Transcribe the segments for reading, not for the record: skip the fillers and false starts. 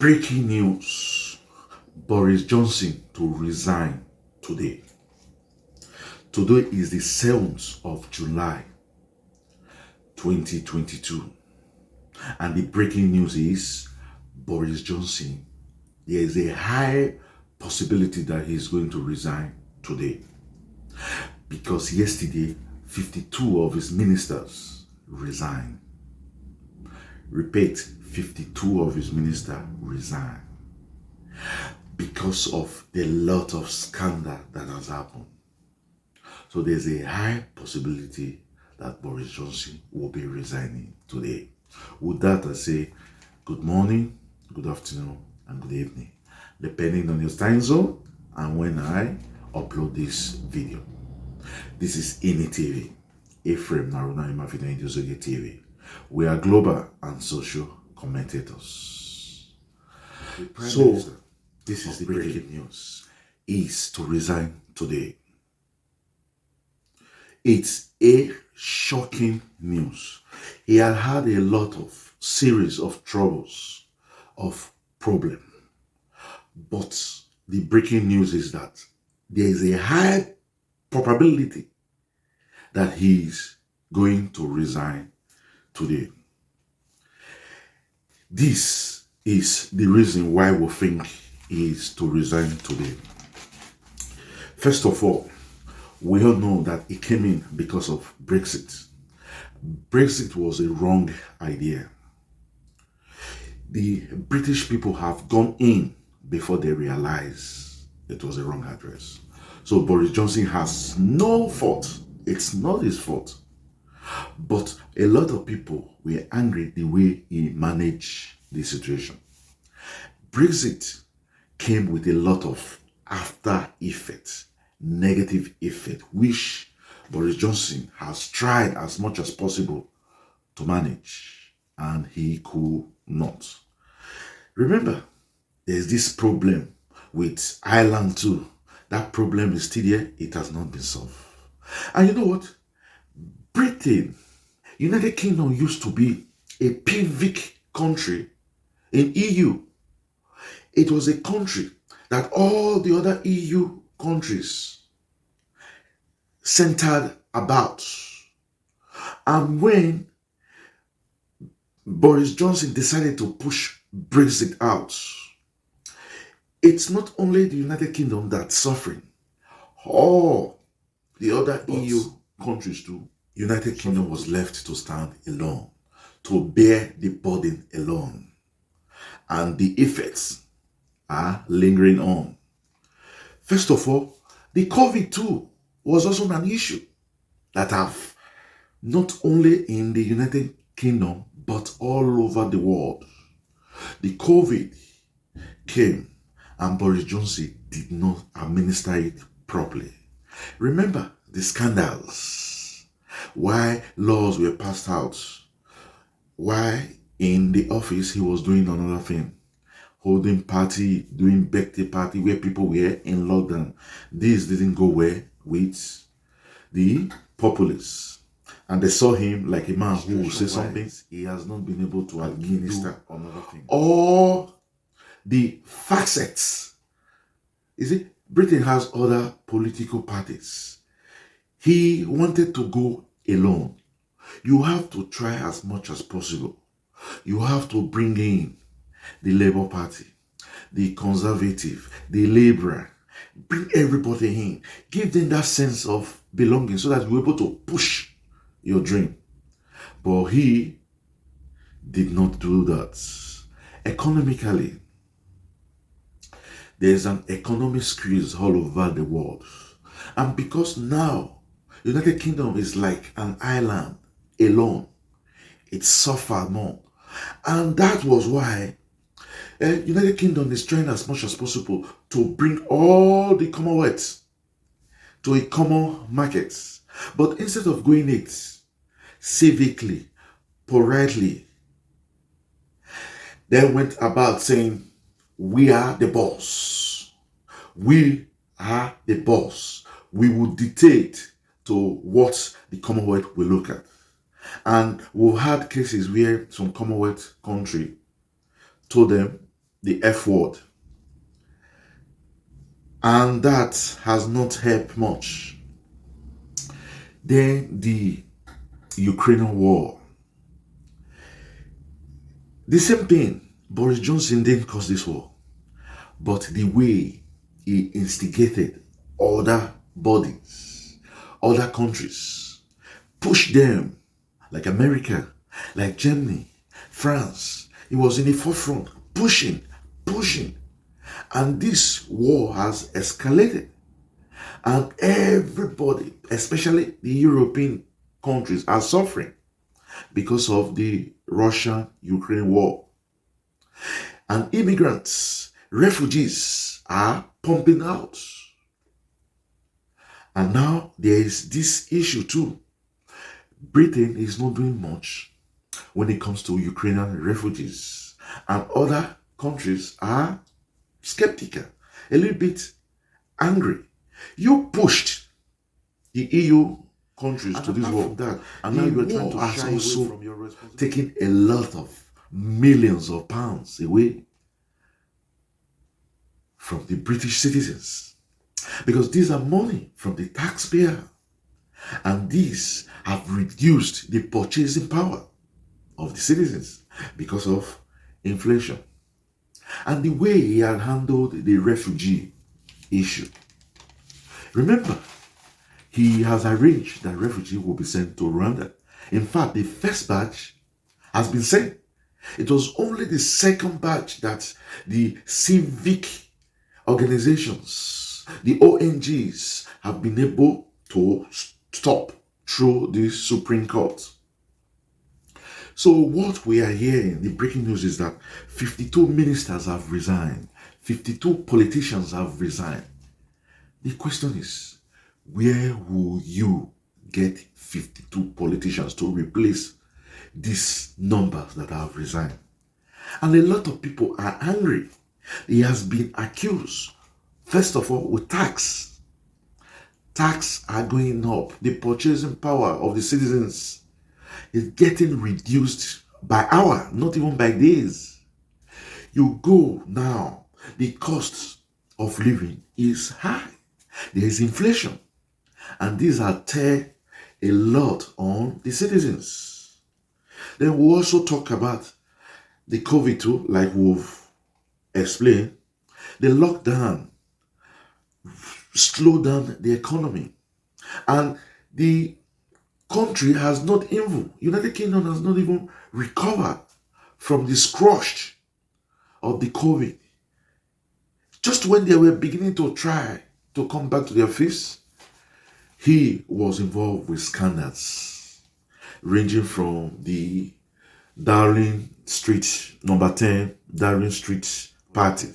Breaking news. Boris Johnson to resign today. Today is the 7th of July 2022. And the breaking news is Boris Johnson. There is a high possibility that he is going to resign today. Because yesterday, 52 of his ministers resigned. Repeat, 52 of his ministers resigned. Because of the lot of scandal that has happened. So there's a high possibility that Boris Johnson will be resigning today. With that, I say good morning, good afternoon, and good evening, depending on your time zone and when I upload this video. This is Ini TV, Ephraim Naruna Imafina Indiozoge TV. We are global and social commentators. So, this is the breaking news. Is to resign today. It's a shocking news. He had a lot of series of troubles, of problems. But the breaking news is that there is a high probability that he is going to resign today. This is the reason why we think he is to resign today. First of all, we all know that it came in because of Brexit. Brexit was a wrong idea. The British people have gone in before they realize it was a wrong address. So Boris Johnson has no fault. It's not his fault. But a lot of people were angry the way he managed the situation. Brexit came with a lot of after effects, negative effect, which Boris Johnson has tried as much as possible to manage, and he could not. Remember, there's this problem with Ireland too. That problem is still there. It has not been solved. And you know what? Britain, United Kingdom used to be a PVIC country in EU. It was a country that all the other EU countries centered about. And when Boris Johnson decided to push Brexit out, it's not only the United Kingdom that's suffering, all the other EU countries too. United Kingdom was left to stand alone, to bear the burden alone. And the effects are lingering on. First of all, the COVID too was also an issue that have not only in the United Kingdom but all over the world. The COVID came and Boris Johnson did not administer it properly. Remember the scandals, why laws were passed out, why in the office he was doing another thing, holding party, doing birthday party where people were in lockdown. This didn't go well with the populace. And they saw him like a man who will say something. He has not been able to administer another thing. All the facets. You see, Britain has other political parties. He wanted to go alone. You have to try as much as possible. You have to bring in the Labour Party, the Conservative, the Liberal. Bring everybody in. Give them that sense of belonging so that you're able to push your dream. But he did not do that. Economically, there's an economic squeeze all over the world. And because now, United Kingdom is like an island alone, it suffered more. And that was why United Kingdom is trying as much as possible to bring all the Commonwealth to a common market. But instead of going it civically, politely, they went about saying, we are the boss. We are the boss. We will dictate to what the Commonwealth will look at. And we've had cases where some Commonwealth country told them the F word. And that has not helped much. Then the Ukrainian war. The same thing, Boris Johnson didn't cause this war, but the way he instigated other bodies, other countries, pushed them, like America, like Germany, France. He was in the forefront, pushing. And this war has escalated. And everybody, especially the European countries, are suffering because of the Russia-Ukraine war. And immigrants, refugees are pumping out. And now there is this issue too. Britain is not doing much when it comes to Ukrainian refugees. And other countries are skeptical, a little bit angry. You pushed the EU countries to this war. That, and now you're trying to shy also from your responsibility, taking a lot of millions of pounds away from the British citizens. Because these are money from the taxpayer. And these have reduced the purchasing power of the citizens because of inflation. And the way he had handled the refugee issue. Remember, he has arranged that refugees will be sent to Rwanda. In fact, the first batch has been sent. It was only the second batch that the civic organizations, the ONGs, have been able to stop through the Supreme Court. So what we are hearing, the breaking news is that 52 ministers have resigned. 52 politicians have resigned. The question is, where will you get 52 politicians to replace these numbers that have resigned? And a lot of people are angry. He has been accused, first of all, with tax. Tax are going up. The purchasing power of the citizens is getting reduced by hour, not even by days. You go now, the cost of living is high. There is inflation. And these are tear a lot on the citizens. Then we'll also talk about the COVID too, like we've explained. The lockdown slowed down the economy. And the country has not even, United Kingdom has not even recovered from the squash of the COVID. Just when they were beginning to try to come back to their feet, he was involved with scandals ranging from the Downing Street, number 10, Downing Street party,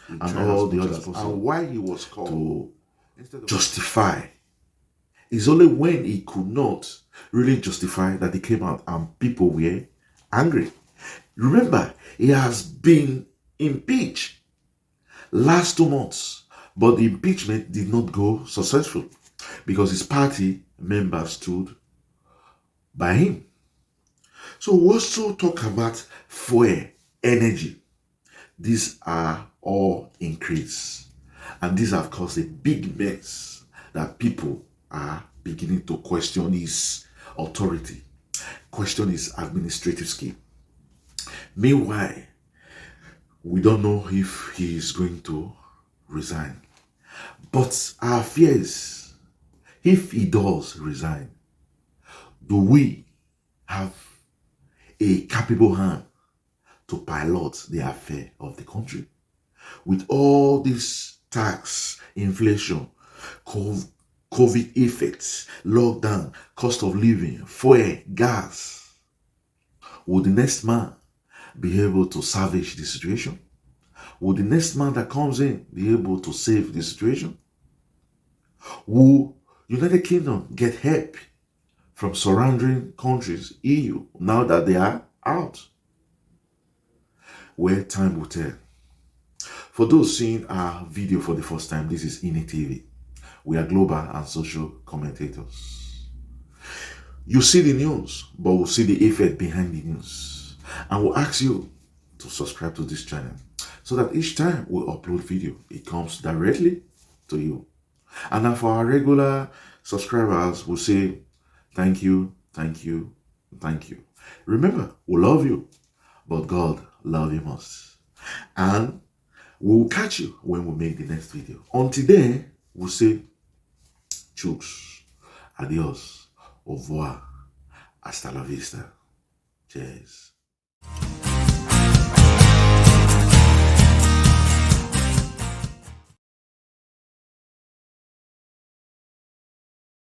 and all the others. And why he was called to justify is only when he could not really justify that he came out and people were angry. Remember, he has been impeached last 2 months, but the impeachment did not go successful because his party members stood by him. So we also talk about fuel, energy. These are all increased, and these have caused a big mess that people are beginning to question his authority, question his administrative skill. Meanwhile, we don't know if he is going to resign. But our fear is, if he does resign, do we have a capable hand to pilot the affair of the country? With all this tax, inflation, COVID effects, lockdown, cost of living, fuel, gas, will the next man be able to salvage the situation? Will the next man that comes in be able to save the situation? Will United Kingdom get help from surrounding countries, EU, now that they are out? Well, time will tell. For those seeing our video for the first time, this is INE TV. We are global and social commentators. You see the news, but we'll see the effect behind the news. And we'll ask you to subscribe to this channel so that each time we upload video, it comes directly to you. And now for our regular subscribers, we'll say thank you, thank you, thank you. Remember, we love you, but God love you most. And we'll catch you when we make the next video. Until then, we'll say chooks, adios, au revoir, hasta la vista. Cheers.